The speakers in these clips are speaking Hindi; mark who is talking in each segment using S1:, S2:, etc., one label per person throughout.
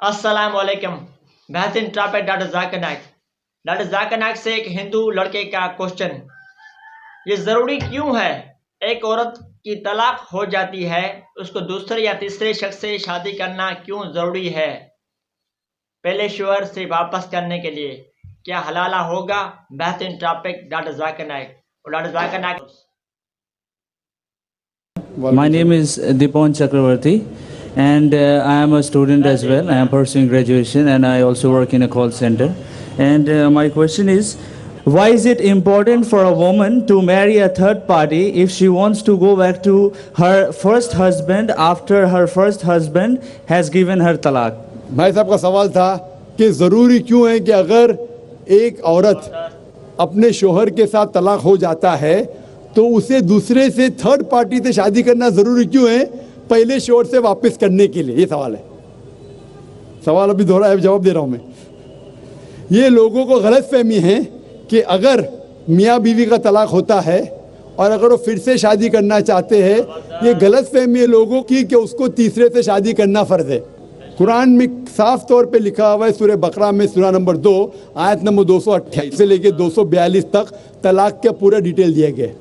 S1: अस्सलाम वालेकुम। बेहतरीन topic doctor Zakir Naik. Doctor Zakir Naik से एक हिंदू लड़के का क्वेश्चन, ये ज़रूरी क्यों है एक औरत की तलाक हो जाती है उसको दूसरे या तीसरे शख्स से शादी करना क्यों ज़रूरी है पहले शोहर से वापस करने के लिए? क्या हलाला होगा? बेहतरीन टॉपिक डॉक्टर जाकिर नाइक। और doctor Zakir Naik,
S2: My name is Dipon Chakravarti, and I am a student as well. I am pursuing graduation, and I also work in a call center. And my question is, why is it important for a woman to marry a third party if she wants to go back to her first husband after her first husband has given her talaq?
S3: भाई साहब का सवाल था कि ज़रूरी क्यों है कि अगर एक औरत अपने शोहर के साथ तलाक हो जाता है तो उसे दूसरे से थर्ड पार्टी से शादी करना ज़रूरी क्यों है पहले शोहर से वापस करने के लिए? ये सवाल है। सवाल अभी दोहरा है, जवाब दे रहा हूँ मैं। ये लोगों को गलत फहमी है कि अगर मियाँ बीवी का तलाक होता है और अगर वो फिर से शादी करना चाहते हैं, ये गलत फहमी है लोगों की कि उसको तीसरे से शादी करना फ़र्ज़ है। कुरान में साफ तौर पे लिखा हुआ है, सूरह बकरा में सूरा नंबर 2 आयत नंबर 228 से लेके 242 तक तलाक के पूरा डिटेल दिए गए,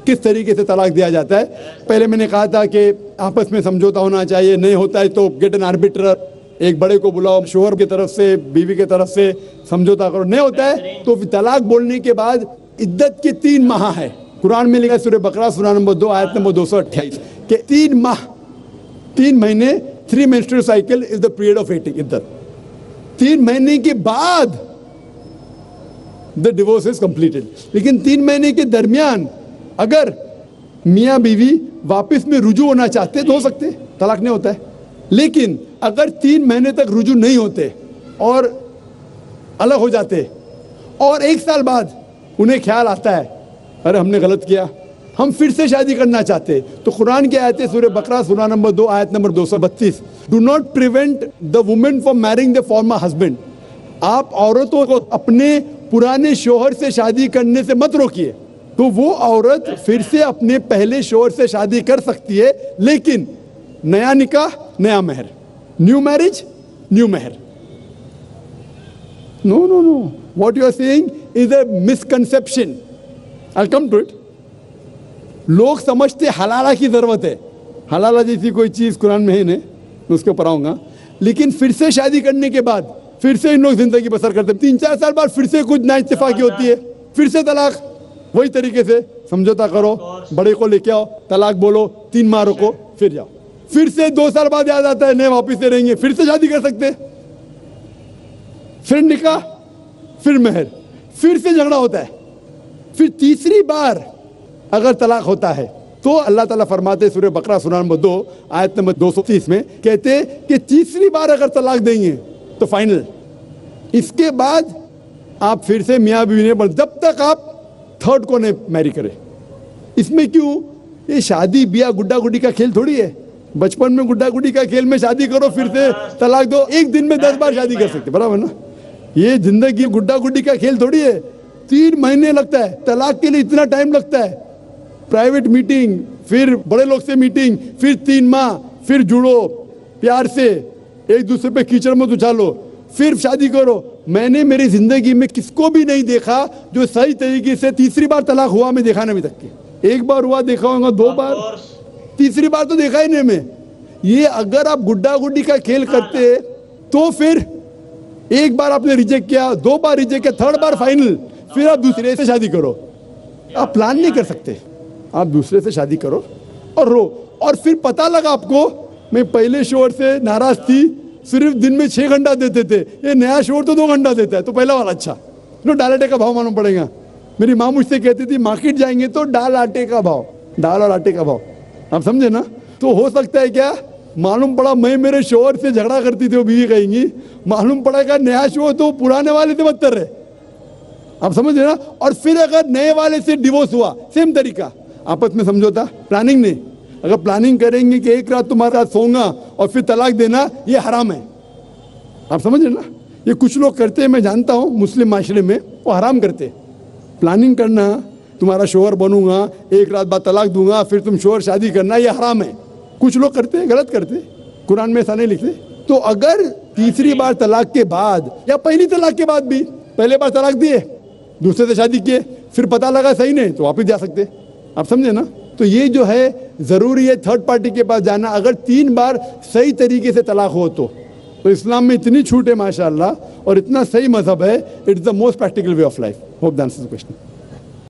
S3: किस तरीके से तलाक दिया जाता है। पहले मैंने कहा था कि आपस में समझौता होना चाहिए, नहीं होता है तो गेट एन आर्बिट्रर, एक बड़े को बुलाओ, शोहर की तरफ से बीवी की तरफ से समझौता करो। नहीं होता है तो तलाक बोलने के बाद इद्दत के 3 माह है। कुरान में लिखा है सूरह बकरा सूरा नंबर 2 आयत नंबर 228 के 3 माह, 3 महीने, 3 menstrual cycle is the period of waiting इद्दत। 3 महीने के बाद द डिवोर्स इज कंप्लीटेड। लेकिन 3 महीने के दरमियान अगर मियाँ बीवी वापस में रुजू होना चाहते तो हो सकते, तलाक नहीं होता है। लेकिन अगर 3 महीने तक रुजू नहीं होते और अलग हो जाते और 1 साल बाद उन्हें ख्याल आता है अरे हमने गलत किया, हम फिर से शादी करना चाहते, तो कुरान की आयत है सूरह बकरा सूरा नंबर 2 आयत number 232, do not prevent the women from marrying the former husband. आप औरतों को अपने पुराने शोहर से शादी करने से मत रोकिए। तो वो औरत फिर से अपने पहले शोहर से शादी कर सकती है, लेकिन नया निकाह नया मेहर, new marriage new mehr. No no no, what you are saying is a misconception. I will come to it. लोग समझते हलाला की जरूरत है, हलाला जैसी कोई चीज कुरान में है नहीं, मैं उसके ऊपर आऊंगा। लेकिन फिर से शादी करने के बाद फिर से इन लोग जिंदगी बसर करते हैं, 3-4 साल बाद फिर से कुछ नाइतफाकी होती है, फिर से तलाक। वही तरीके से समझौता करो, बड़े को लेके आओ, तलाक बोलो, 3 माह रुको, फिर जाओ, फिर से 2 साल बाद याद आता है नहीं वापिस से रहेंगे, फिर से शादी कर सकते, फिर निकाह, फिर मेहर, फिर से झगड़ा होता है। फिर तीसरी बार अगर तलाक होता है तो अल्लाह ताला फरमाते सूरह बकरा सूरा नंबर 2 आयत नंबर 230 में कहते कि तीसरी बार अगर तलाक देंगे तो फाइनल, इसके बाद आप फिर से मियाँ बीवी नहीं बन, जब तक आप थर्ड को नहीं मैरी करे। इसमें क्यों? ये शादी ब्याह गुड्डा गुड्डी का खेल थोड़ी है। बचपन में गुड्डा गुड्डी का खेल में शादी करो फिर से तलाक दो, एक दिन में 10 बार शादी कर सकते, बराबर ना? ये जिंदगी गुड्डा गुड्डी का खेल थोड़ी है। 3 महीने लगता है तलाक के लिए, इतना टाइम लगता है। प्राइवेट मीटिंग, फिर बड़े लोग से मीटिंग, फिर 3 माह, फिर जुड़ो प्यार से, एक दूसरे पे कीचड़ मत उछालो, फिर शादी करो। मैंने मेरी जिंदगी में किसको भी नहीं देखा जो सही तरीके से तीसरी बार तलाक हुआ, मैं देखा नहीं अभी तक के। 1 बार हुआ देखा होगा, 2 बार, तीसरी बार तो देखा ही नहीं मैं। ये अगर आप गुड्डा गुड्डी का खेल करते तो फिर 1 बार आपने रिजेक्ट किया, 2 बार रिजेक्ट किया, 3rd बार फाइनल, फिर आप दूसरे से शादी करो। आप प्लान नहीं कर सकते, आप दूसरे से शादी करो और रो। और फिर पता लगा आपको मैं पहले शोहर से नाराज थी, सिर्फ दिन में 6 घंटा देते थे, ये नया शोर तो 2 घंटा देता है, तो पहला वाला अच्छा। नो, दाल आटे का भाव मालूम पड़ेगा। मेरी माँ मुझसे कहती थी मार्केट जाएंगे तो दाल आटे का भाव, दाल और आटे का भाव, आप समझे ना? तो हो सकता है क्या, मालूम पड़ा मैं मेरे शोहर से झगड़ा करती थी, वो बीवी कहेंगी, मालूम पड़ेगा नया शोहर तो पुराने वाले से बदतर है, आप समझे ना? और फिर अगर नए वाले से डिवोर्स हुआ, सेम तरीका, आपस में समझौता, प्लानिंग नहीं। अगर प्लानिंग करेंगे कि एक रात तुम्हारे साथ सोऊंगा और फिर तलाक देना, ये हराम है, आप समझ रहे ना? ये कुछ लोग करते हैं, मैं जानता हूँ मुस्लिम माशरे में, वो हराम करते। प्लानिंग करना, तुम्हारा शोहर बनूंगा, एक रात बाद तलाक दूंगा, फिर तुम शोहर शादी करना, ये हराम है। कुछ लोग करते हैं, गलत करते, कुरान में ऐसा नहीं लिखते। तो अगर तीसरी बार तलाक के बाद या पहली तलाक के बाद भी, पहले बार तलाक दिए, दूसरे से शादी किए, फिर पता लगा सही नहीं तो वापस जा सकते, आप समझे ना। तो ये जो है जरूरी है थर्ड पार्टी के पास जाना, अगर 3 बार सही तरीके से तलाक हो तो इस्लाम में इतनी छूट है माशाअल्लाह, और इतना सही मजहब है, it's the most practical way of life. Hope that answers the question.